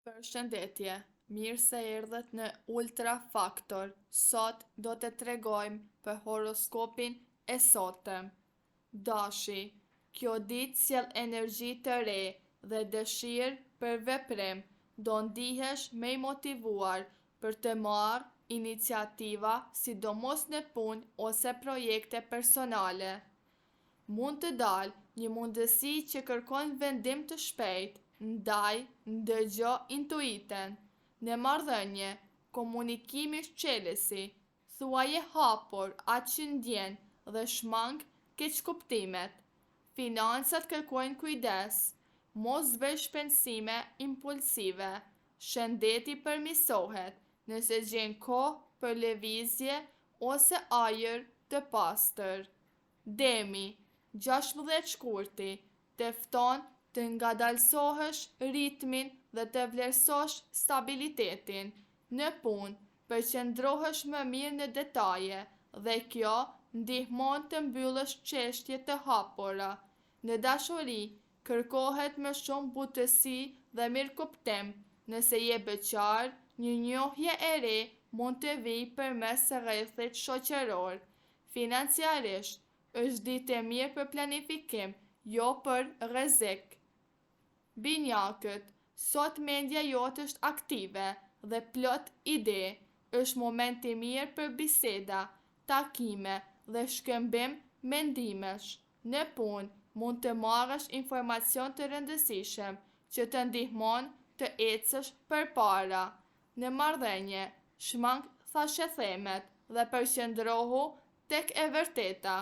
Përshëndetje, mirë se erdhët në Ultra Faktor. Sot do të tregojmë për horoskopin e sotëm. Dashi, kjo ditë sjell energji të re dhe dëshirë për veprim. Do ndihesh më i motivuar për të marrë iniciativa, sidomos në punë ose projekte personale. Mund të dalë një mundësi që kërkon vendim të shpejt, ndaj ndëgjo intuiten. Në marrëdhënie, komunikimi shqelësi, thuaje hapur atë që ndjen dhe shmang keqkuptimet. Financat kërkojnë kujdes, mos bëj shpenzime impulsive. Shëndeti përmirësohet nëse gjen kohë për lëvizje ose ajër të pastër. Demi, 16 shkurti, të fton të ngadalsohesh ritmin dhe të vlerësosh stabilitetin. Në punë, përqendrohesh më mirë në detaje dhe kjo ndihmon të mbyllësh çështje të hapura. Në dashuri, kërkohet më shumë butësi dhe mirëkuptim. Nëse je beqar, një njohje e re mund të vijë përmes rrethit shoqëror. Financiarisht, është ditë e mirë për planifikim, jo për rrezik. Binjakët, sot mendja jote është aktive dhe plot ide. Është moment i mirë për biseda, takime dhe shkëmbim mendimesh. Në punë, mund të marrësh informacion të rëndësishëm që të ndihmon të ecësh përpara. Në marrëdhënie, shmang thashethemet dhe përqendrohu tek e vërteta.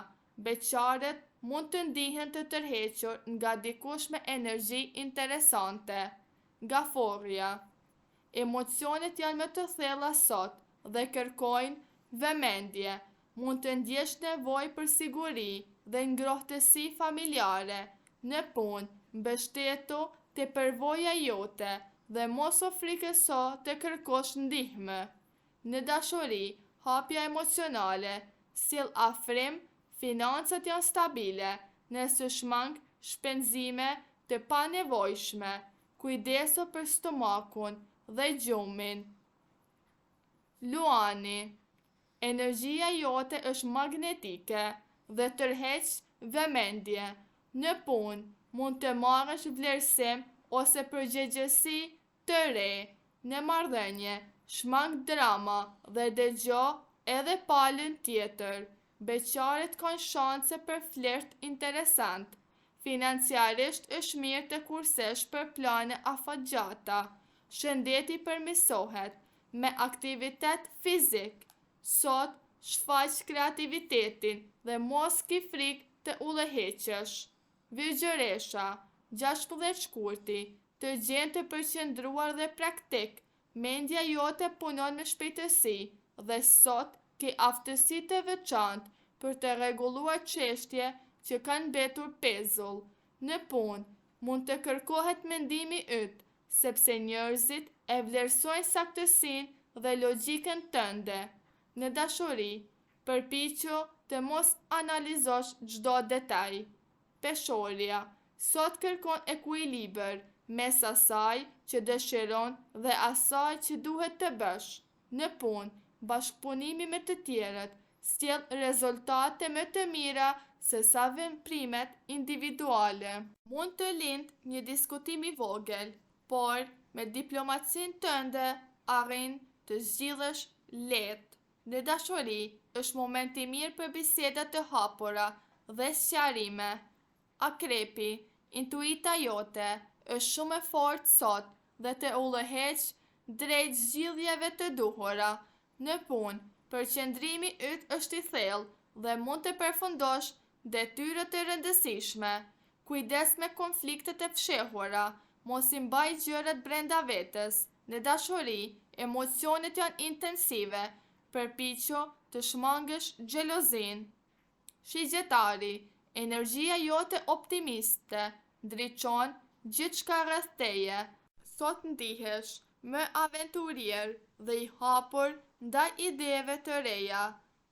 Beqarët mund të ndihen të tërhequr nga dikush me energji interesante. Gaforria, emocionet janë më të thella sot dhe kërkojnë vëmendje. Mund të ndjesh nevojë për siguri dhe ngrohtësi familjare. Në punë, mbështetu te përvoja jote dhe mos u frikëso të kërkosh ndihmë. Në dashuri, hapja emocionale sjell afrim. Financat janë stabile, nëse shmang shpenzime të panevojshme. Kujdesu për stomakun dhe gjumin. Luani, energjia jote është magnetike dhe tërheq vëmendje. Në punë, mund të marrësh vlerësim ose përgjegjësi të re. Në marrëdhënie, shmang drama dhe dëgjo edhe palën tjetër. Beqarët kanë shanse për flirt interesant. Financiarisht është mirë të kursesh për plane afatgjata. Shëndeti përmirësohet me aktivitet fizik. Sot shfaq kreativitetin dhe mos ki frikë të udhëheqësh. Virgjëresha, 16 shkurti, të gjen të përqendruar dhe praktik. Mendja jote punon me shpejtësi dhe sot ke aftësi të veçantë për të rregulluar çështje që kanë mbetur pezull. Në punë, mund të kërkohet mendimi yt, sepse njerëzit e vlerësojnë saktësinë dhe logjikën tënde. Në dashuri, përpiqu të mos analizosh çdo detaj. Peshorja, sot kërkon ekuilibër mes asaj që dëshiron dhe asaj që duhet të bësh. Në punë, bashkëpunimi me të tjerët sjell rezultate më të mira se sa veprimet individuale. Mund të lindë një diskutim i vogël, por me diplomacinë tënde arrin të zgjidhësh lehtë. Në dashuri, është moment i mirë për biseda të hapura dhe sqarime. Akrepi, intuita jote është shumë e fortë sot dhe të udhëheq drejt zgjidhjeve të duhura. Në punë, përqendrimi yt është i thellë dhe mund të përfundosh detyra të rëndësishme. Kujdes me konfliktet e fshehura, mos i mbaj gjërat brenda vetes. Në dashuri, emocionet janë intensive, përpiqu të shmangësh xhelozin. Shigjetari, energjia jote optimiste ndriçon gjithçka rreth teje. Sot ndihesh më aventurier dhe i hapur ndaj ideve të reja.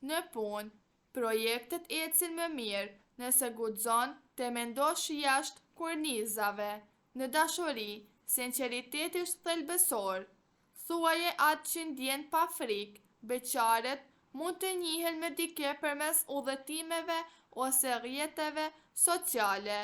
Në punë, projektet ecin më mirë nëse guxon të mendosh jashtë kornizave. Në dashuri, Sinqeriteti është thelbësor. Thuaje atë që ndjen pa frikë. Beqaret mund të njihen me dike përmes udhëtimeve ose rrjeteve sociale.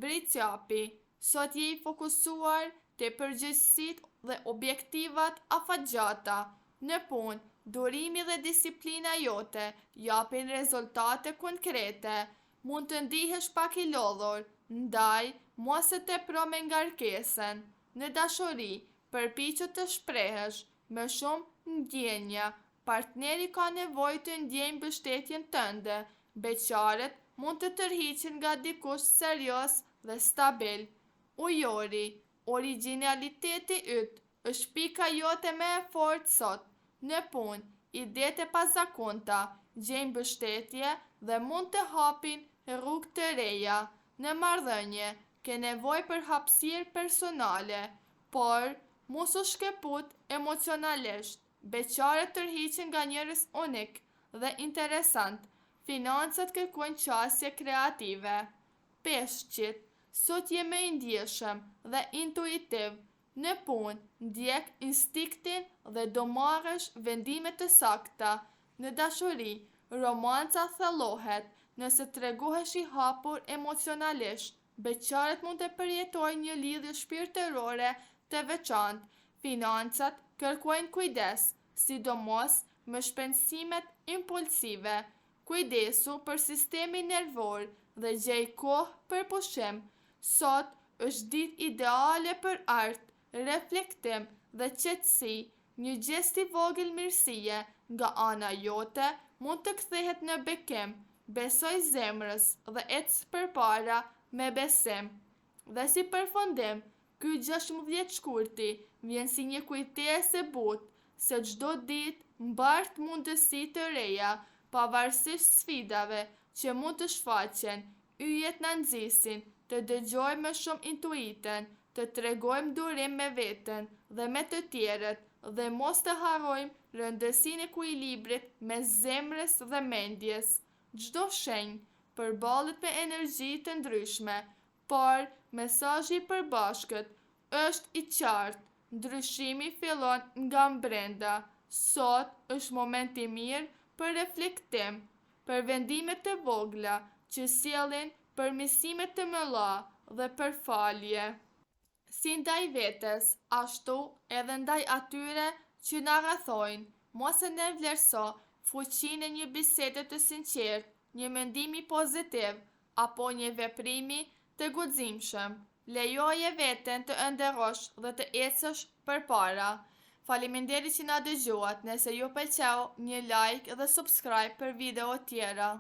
Britsjapi, sot je i fokusuar te përgjegjësitë dhe objektivat afatgjata. Në punë, durimi dhe disiplina jote japin rezultate konkrete. Mund të ndihesh pak i lodhur, ndaj mos e tepro me ngarkesën. Në dashuri, përpiqu të shprehesh me shumë ndjenja. Partneri ka nevojë të ndjejë mbështetjen tënde. Beqaret mund të tërhiqen nga dikush serioz dhe stabil. Ujori, origjinaliteti yt është pika jote më e fortë sot. Në punë, idetë e pazakonta gjejnë mbështetje dhe mund të hapin rrugë të reja. Në marrëdhënie, ke nevojë për hapësirë personale, por mos u shkëput emocionalisht. Beqaret tërhiqen nga njerëz unik dhe interesant. Financat kërkojnë qasje kreative. Peshqit, sot je më i ndjeshëm dhe intuitiv. Në punë, ndjek instinktin dhe do marrësh vendime të sakta. Në dashuri, romanca thellohet nëse tregohesh i hapur emocionalisht. Beqaret mund të përjetojnë një lidhje shpirtërore të veçantë. Financat kërkojnë kujdes, sidomos me shpenzimet impulsive. Kujdesu për sistemin nervor dhe gjej kohë për pushim. Sot është ditë ideale për art, reflektim dhe qetësi. Një gest i vogël mirësie nga ana jote mund të kthehet në bekim. Besoj zemrës dhe ec përpara me besim. Dhe si përfundim, ky 16 shkurti vjen si një kujtesë e butë se çdo ditë mbart mundësi të reja, pavarësisht sfidave që mund të shfaqen. Yjet na nxisin të dëgjojmë më shumë intuitën, të tregojmë durim me veten dhe me të tjerët dhe mos të harrojmë rëndësinë e ekuilibrit mes zemrës dhe mendjes. Çdo shenjë përballet me energji të ndryshme, por mesazhi i përbashkët është i qartë. Ndryshimi fillon nga brenda. Sot është moment i mirë për reflektim, për vendime të vogla që sjellin përmirësime të mëdha dhe për falje. Si ndaj vetes, ashtu edhe ndaj atyre që na rrethojnë. Mos e nevlerëso fuqinë e një bisede të sinqertë, një mendimi pozitiv apo një veprimi të guximshëm. Lejoje veten të ëndërrosh dhe të ecësh përpara. Faleminderit që na dëgjuat. Nëse ju pëlqeu, një like dhe subscribe për video tjera.